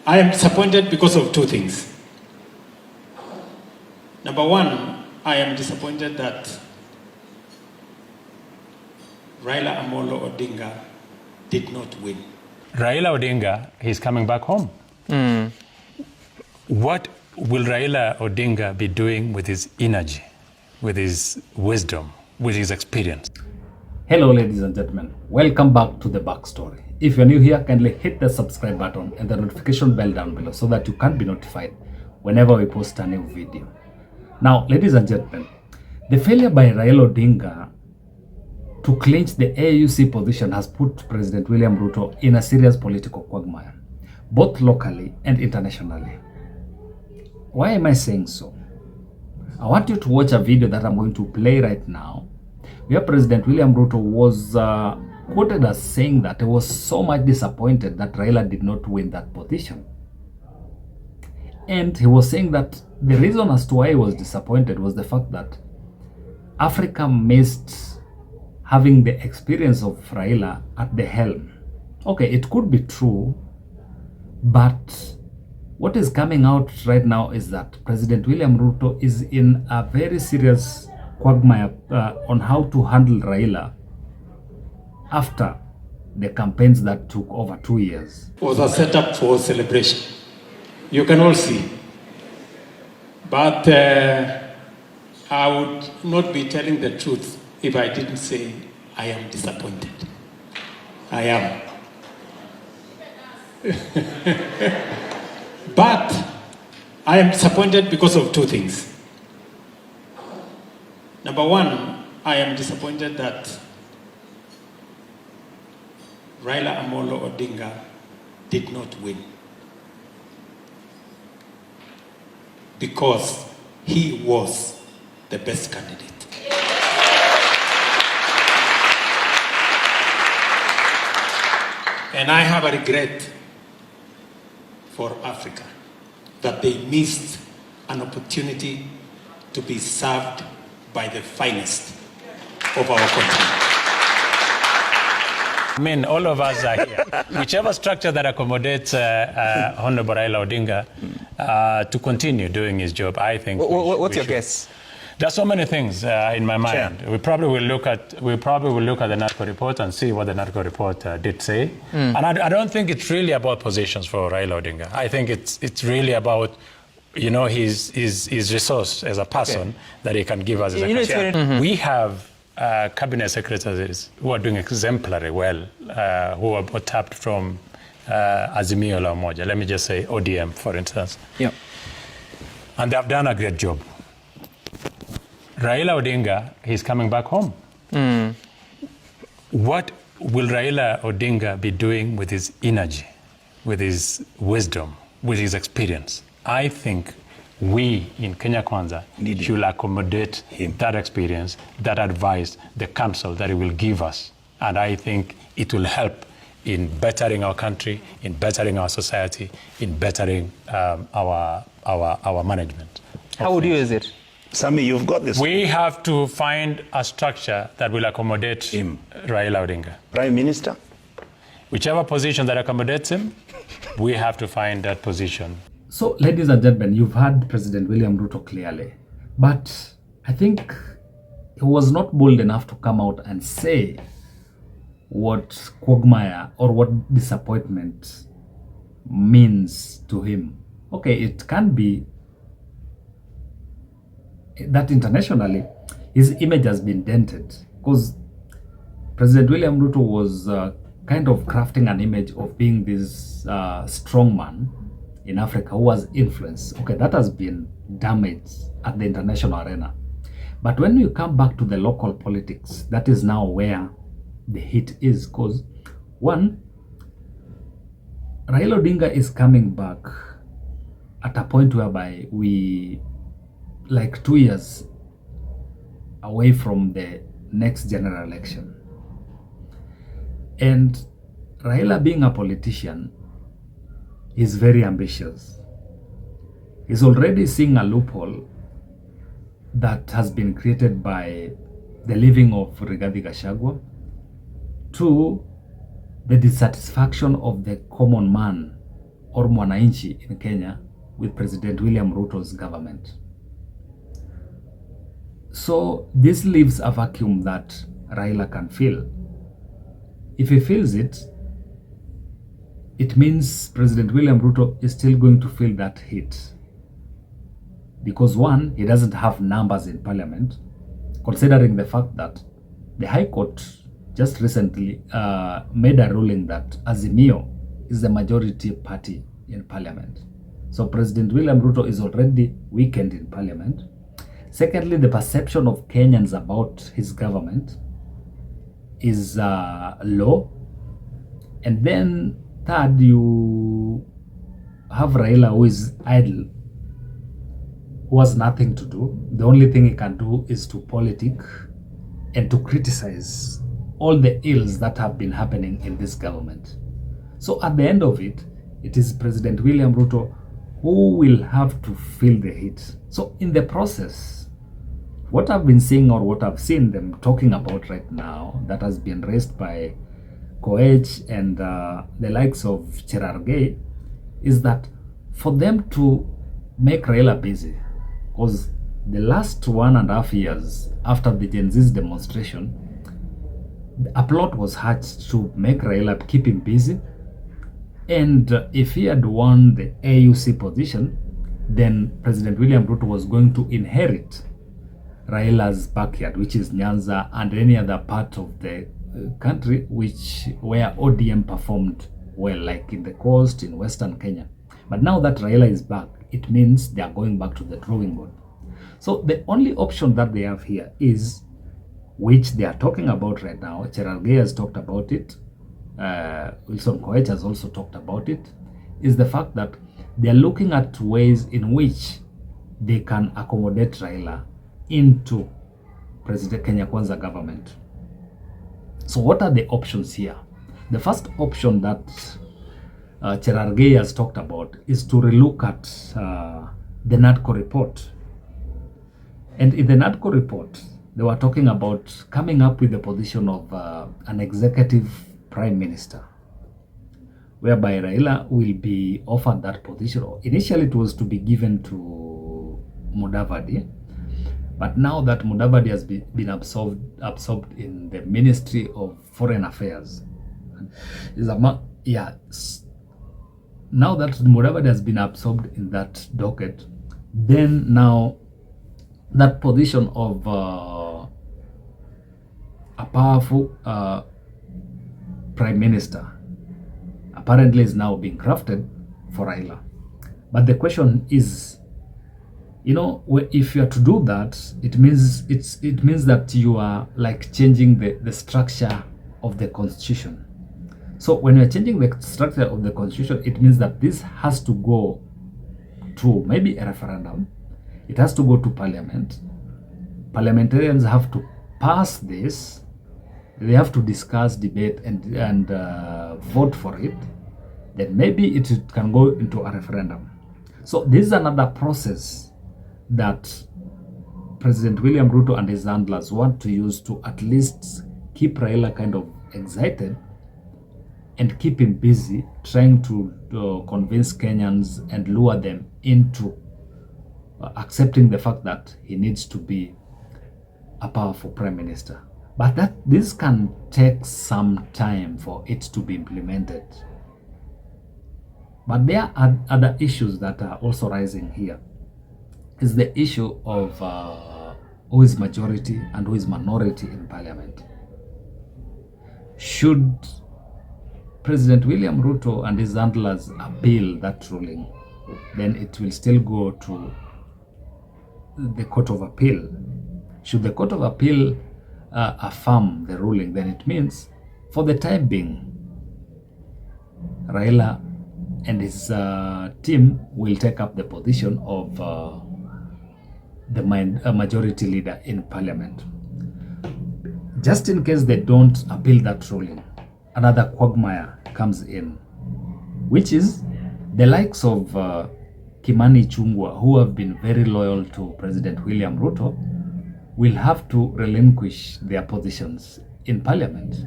I am disappointed because of two things. Number one, I am disappointed that Raila Odinga did not win. Raila Odinga, he's coming back home. What will Raila Odinga be doing with his energy, with his wisdom, with his experience? Hello ladies and gentlemen, welcome back to the backstory. If you're new here, kindly hit the subscribe button and the notification bell down below so that you can be notified whenever we post a new video. Now, ladies and gentlemen, the failure by Raila Odinga to clinch the AUC position has put President William Ruto in a serious political quagmire, both locally and internationally. Why am I saying so? I want you to watch a video that I'm going to play right now, where President William Ruto was quoted as saying that he was so much disappointed that Raila did not win that position. And he was saying that the reason as to why he was disappointed was the fact that Africa missed having the experience of Raila at the helm. Okay, it could be true, but what is coming out right now is that President William Ruto is in a very serious quagmire on how to handle Raila after the campaigns that took over 2 years. It was a setup for celebration. You can all see. But I would not be telling the truth if I didn't say I am disappointed. I am. But I am disappointed because of two things. Number one, I am disappointed that Raila Odinga did not win because he was the best candidate. And I have a regret for Africa that they missed an opportunity to be served by the finest of our country. I mean, all of us are here. Whichever structure that accommodates Honorable Raila Odinga to continue doing his job, I think. What's your guess? There's so many things in my mind. Sure. We probably will look at the NARCO report and see what the NARCO report did say. And I don't think it's really about positions for Raila Odinga. I think it's really about, you know, his resource as a person that he can give us as a country. We have cabinet secretaries who are doing exemplary well, who are tapped from Azimio la Umoja. Let me just say ODM, for instance. Yeah. And they have done a great job. Raila Odinga, he's coming back home. What will Raila Odinga be doing with his energy, with his wisdom, with his experience? I think we in Kenya Kwanza should accommodate that experience, that advice, the counsel that he will give us. And I think it will help in bettering our country, in bettering our society, in bettering our management. How would you use it? Sammy, you've got this. We have to find a structure that will accommodate him, Raila Odinga. Prime Minister? Whichever position that accommodates him, we have to find that position. So, ladies and gentlemen, you've heard President William Ruto clearly, but I think he was not bold enough to come out and say what quagmire or what disappointment means to him. Okay, it can be that internationally his image has been dented because President William Ruto was kind of crafting an image of being this strong man in Africa who has influence. Okay, that has been damaged at the international arena. But when you come back to the local politics, that is now where the hit is, because one, Raila Odinga is coming back at a point whereby we like 2 years away from the next general election. And Raila, being a politician, is very ambitious. He's already seeing a loophole that has been created by the leaving of Rigathi Gachagua. Two, the dissatisfaction of the common man or mwananchi in Kenya with President William Ruto's government. So this leaves a vacuum that Raila can fill. If he fills it, it means President William Ruto is still going to feel that hit. Because one, he doesn't have numbers in parliament, considering the fact that the High Court just recently made a ruling that Azimio is the majority party in parliament. So President William Ruto is already weakened in parliament. Secondly, the perception of Kenyans about his government is low. And then third, you have Raila, who is idle, who has nothing to do. The only thing he can do is to politic and to criticize all the ills that have been happening in this government. So at the end of it, it is President William Ruto who will have to feel the heat. So in the process, what I've been seeing, or what I've seen them talking about right now, that has been raised by Koech and the likes of Cherargei, is that for them to make Raila busy, because the last 1.5 years after the Gen Z's demonstration, a plot was hatched to make Raila keep him busy. And if he had won the AUC position, then President William Ruto was going to inherit Raila's backyard, which is Nyanza and any other part of the country where ODM performed well, like in the coast, in Western Kenya. But now that Raila is back, it means they are going back to the drawing board. So the only option that they have here is, which they are talking about right now, Cherargei has talked about it, Wilson Koech has also talked about it, is the fact that they are looking at ways in which they can accommodate Raila into President Kenya Kwanza government. So what are the options here? The first option that Cherargei has talked about is to relook at the NADCO report. And in the NADCO report, they were talking about coming up with the position of an executive prime minister, whereby Raila will be offered that position. Initially, it was to be given to Mudavadi, but now that Mudavadi has been absorbed in the Ministry of Foreign Affairs, now that Mudavadi has been absorbed in that docket, then now that position of a powerful prime minister apparently is now being crafted for Raila. But the question is, you know, if you are to do that, it means that you are like changing the structure of the constitution. So when you are changing the structure of the constitution, it means that this has to go to maybe a referendum. It has to go to parliament. Parliamentarians have to pass this. They have to discuss, debate, and vote for it. Then maybe it can go into a referendum. So this is another process that President William Ruto and his handlers want to use to at least keep Raila kind of excited and keep him busy, trying to convince Kenyans and lure them into accepting the fact that he needs to be a powerful prime minister. But this can take some time for it to be implemented. But there are other issues that are also rising here. Is the issue of who is majority and who is minority in parliament. Should President William Ruto and his handlers appeal that ruling, then it will still go to the Court of Appeal. Should the Court of Appeal affirm the ruling, then it means for the time being, Raila and his team will take up the position of the majority leader in parliament. Just in case they don't appeal that ruling, another quagmire comes in, which is the likes of Kimani Ichung'wah, who have been very loyal to President William Ruto, will have to relinquish their positions in parliament.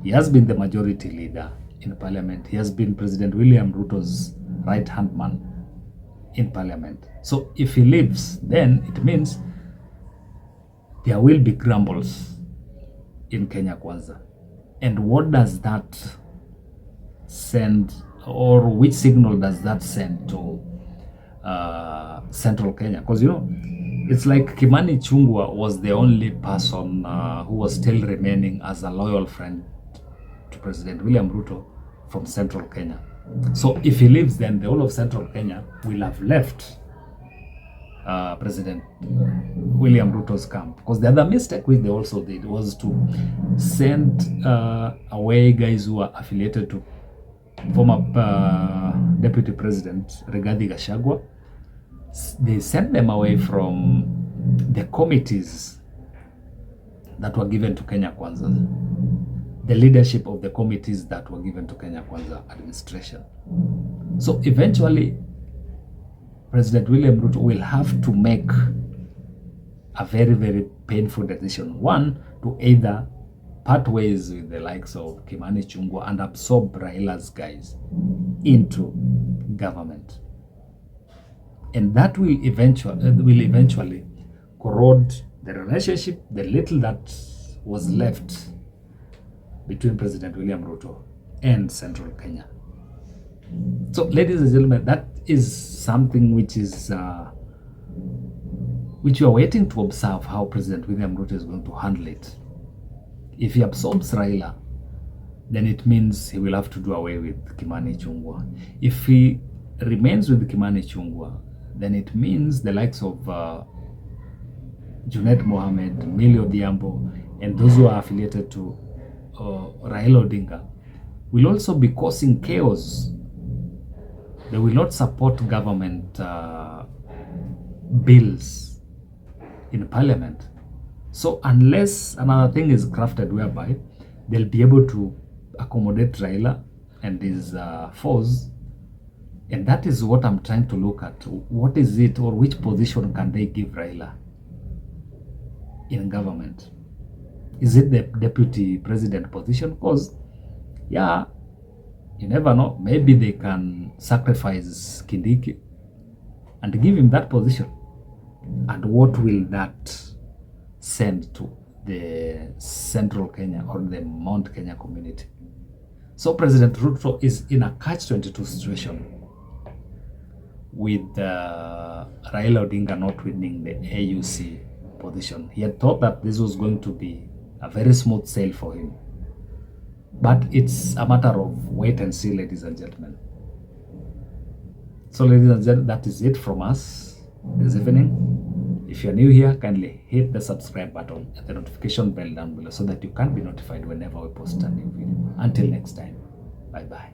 He has been the majority leader in parliament. He has been President William Ruto's right-hand man in parliament. So if he leaves, then it means there will be grumbles in Kenya Kwanza. And what does that send, or which signal does that send to central Kenya? Because, you know, it's like Kimani Ichung'wah was the only person who was still remaining as a loyal friend to President William Ruto from central Kenya. So if he leaves, then the whole of central Kenya will have left President William Ruto's camp. Because the other mistake which they also did was to send away guys who are affiliated to former Deputy President Rigathi Gachagua. They sent them away from the committees that were given to Kenya Kwanza, the leadership of the committees that were given to Kenya Kwanza administration. So eventually, President William Ruto will have to make a very, very painful decision. One, to either part ways with the likes of Kimani Ichung'wah and absorb Raila's guys into government. And that will eventually corrode the relationship, the little that was left between President William Ruto and central Kenya. So, ladies and gentlemen, that is something which is which you are waiting to observe how President William Ruto is going to handle it. If he absorbs Raila, then it means he will have to do away with Kimani Ichung'wah. If he remains with Kimani Ichung'wah, then it means the likes of Junet Mohammed, Millie Odhiambo, and those who are affiliated to Raila Odinga will also be causing chaos. They will not support government bills in parliament. So unless another thing is crafted whereby they'll be able to accommodate Raila and his foes, and that is what I'm trying to look at. What is it, or which position can they give Raila in government? Is it the deputy president position? Because, yeah, you never know. Maybe they can sacrifice Kindiki and give him that position. And what will that send to the central Kenya or the Mount Kenya community? So President Ruto is in a catch-22 situation with Raila Odinga not winning the AUC position. He had thought that this was going to be a very smooth sail for him. But it's a matter of wait and see, ladies and gentlemen. So, ladies and gentlemen, that is it from us this evening. If you're new here, kindly hit the subscribe button and the notification bell down below so that you can be notified whenever we post a new video. Until next time, bye-bye.